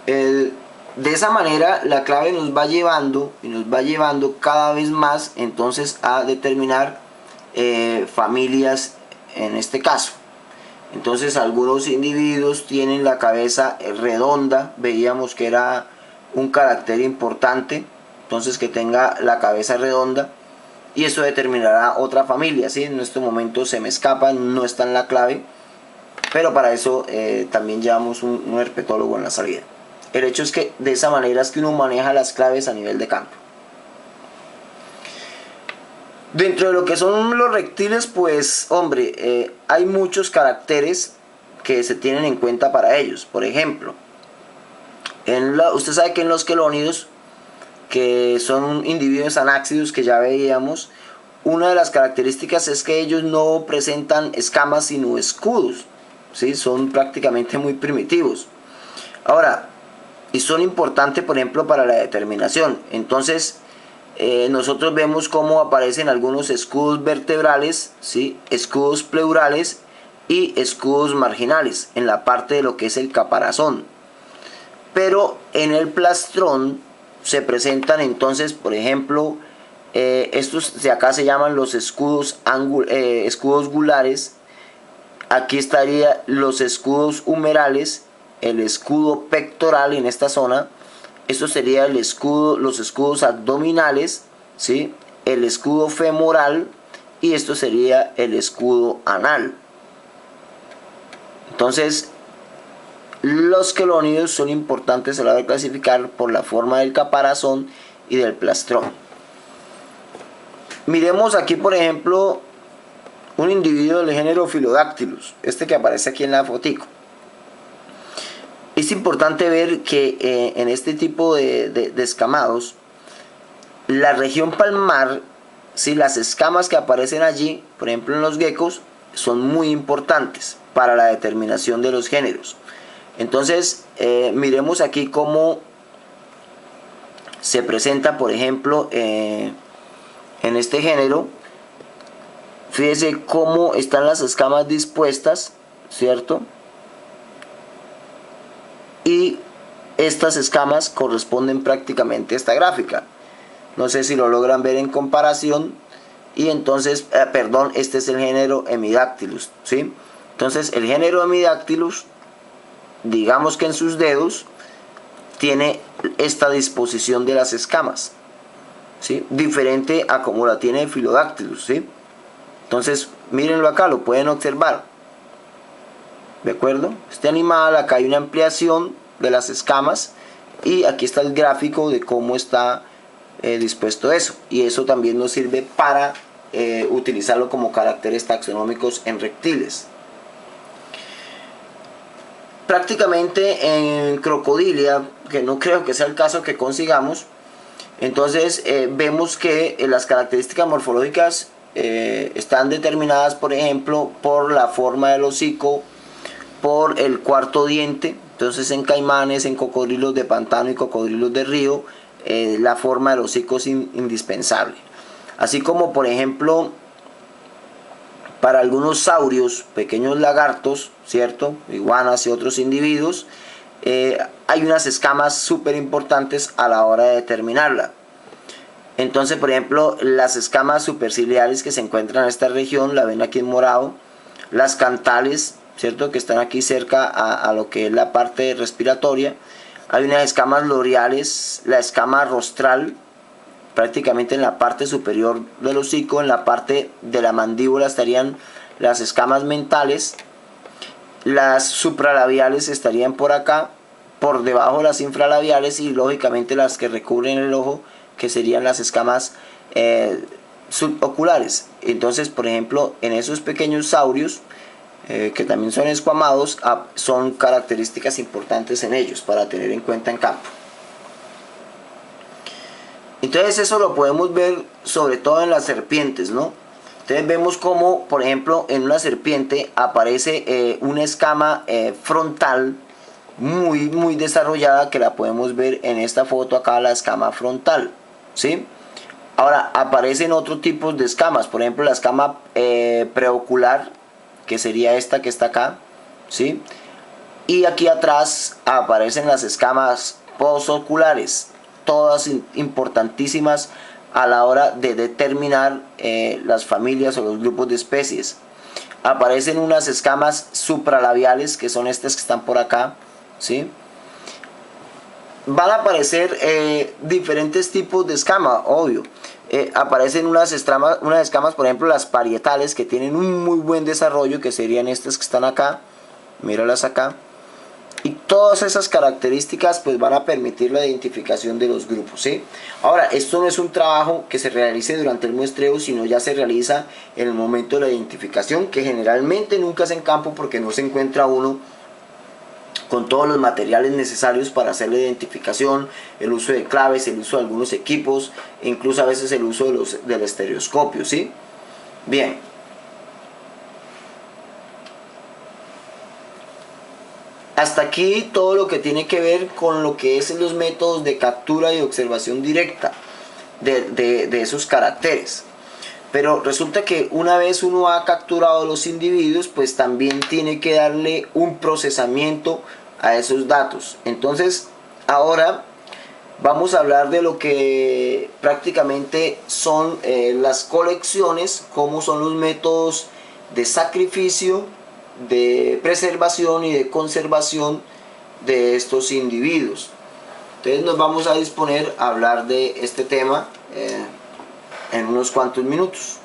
El- de esa manera la clave nos va llevando y nos va llevando cada vez más entonces a determinar familias en este caso. Entonces algunos individuos tienen la cabeza redonda, veíamos que era un carácter importante, entonces que tenga la cabeza redonda, y eso determinará otra familia, ¿sí? En este momento se me escapa, no está en la clave, pero para eso también llevamos un herpetólogo en la salida. El hecho es que de esa manera es que uno maneja las claves a nivel de campo. Dentro de lo que son los reptiles, pues, hombre, hay muchos caracteres que se tienen en cuenta para ellos. Por ejemplo, usted sabe que en los quelónidos, que son individuos anáxidos que ya veíamos, una de las características es que ellos no presentan escamas sino escudos, ¿sí? Son prácticamente muy primitivos. Ahora, y son importantes, por ejemplo, para la determinación. Entonces, nosotros vemos cómo aparecen algunos escudos vertebrales, ¿sí? Escudos pleurales y escudos marginales en la parte de lo que es el caparazón. Pero en el plastrón se presentan entonces, por ejemplo, estos de acá se llaman los escudos gulares. Aquí estarían los escudos humerales, el escudo pectoral en esta zona. Esto sería el escudo, los escudos abdominales, ¿sí? El escudo femoral y esto sería el escudo anal. Entonces, los quelónidos son importantes a la hora de clasificar por la forma del caparazón y del plastrón. Miremos aquí, por ejemplo, un individuo del género Philodactylus, este que aparece aquí en la fotico. Es importante ver que en este tipo de escamados, la región palmar, ¿sí? Las escamas que aparecen allí, por ejemplo en los geckos, son muy importantes para la determinación de los géneros. Entonces, miremos aquí cómo se presenta, por ejemplo, en este género. Fíjese cómo están las escamas dispuestas, ¿cierto? Y estas escamas corresponden prácticamente a esta gráfica. No sé si lo logran ver en comparación. Y entonces, perdón, este es el género Hemidactylus, ¿sí? Entonces, el género Hemidactylus, digamos que en sus dedos, tiene esta disposición de las escamas, ¿sí? Diferente a como la tiene Philodactylus, ¿sí? Entonces, mírenlo acá, lo pueden observar. ¿De acuerdo? Este animal, acá hay una ampliación de las escamas y aquí está el gráfico de cómo está dispuesto eso. Y eso también nos sirve para utilizarlo como caracteres taxonómicos en reptiles. Prácticamente en crocodilia, que no creo que sea el caso que consigamos, entonces vemos que las características morfológicas están determinadas, por ejemplo, por la forma del hocico, por el cuarto diente. Entonces en caimanes, en cocodrilos de pantano y cocodrilos de río, la forma del hocico es indispensable. Así como, por ejemplo, para algunos saurios, pequeños lagartos, ¿cierto? Iguanas y otros individuos, hay unas escamas súper importantes a la hora de determinarla. Entonces, por ejemplo, las escamas superciliares que se encuentran en esta región, la ven aquí en morado, las cantales, ¿cierto? Que están aquí cerca a lo que es la parte respiratoria. Hay unas escamas loreales, la escama rostral, prácticamente en la parte superior del hocico, en la parte de la mandíbula estarían las escamas mentales, las supralabiales estarían por acá, por debajo las infralabiales y lógicamente las que recubren el ojo, que serían las escamas suboculares. Entonces, por ejemplo, en esos pequeños saurios, que también son escuamados, son características importantes en ellos para tener en cuenta en campo. Entonces eso lo podemos ver sobre todo en las serpientes, ¿no? Entonces vemos como, por ejemplo, en una serpiente aparece una escama frontal muy desarrollada, que la podemos ver en esta foto acá, la escama frontal, ¿sí? Ahora, aparecen otros tipos de escamas, por ejemplo, la escama preocular, que sería esta que está acá, ¿sí? Y aquí atrás aparecen las escamas postoculares, todas importantísimas a la hora de determinar las familias o los grupos de especies. Aparecen unas escamas supralabiales, que son estas que están por acá, ¿sí? Van a aparecer diferentes tipos de escama, obvio. Aparecen unas escamas, por ejemplo, las parietales, que tienen un muy buen desarrollo, que serían estas que están acá. Míralas acá. Y todas esas características pues van a permitir la identificación de los grupos, ¿sí? Ahora, esto no es un trabajo que se realice durante el muestreo, sino ya se realiza en el momento de la identificación, que generalmente nunca es en campo porque no se encuentra uno con todos los materiales necesarios para hacer la identificación, el uso de claves, el uso de algunos equipos, e incluso a veces el uso del estereoscopio, ¿sí? Bien. Hasta aquí todo lo que tiene que ver con lo que es los métodos de captura y observación directa de esos caracteres. Pero resulta que una vez uno ha capturado los individuos, pues también tiene que darle un procesamiento a esos datos. Entonces, ahora vamos a hablar de lo que prácticamente son las colecciones, cómo son los métodos de sacrificio, de preservación y de conservación de estos individuos. Entonces nos vamos a disponer a hablar de este tema en unos cuantos minutos.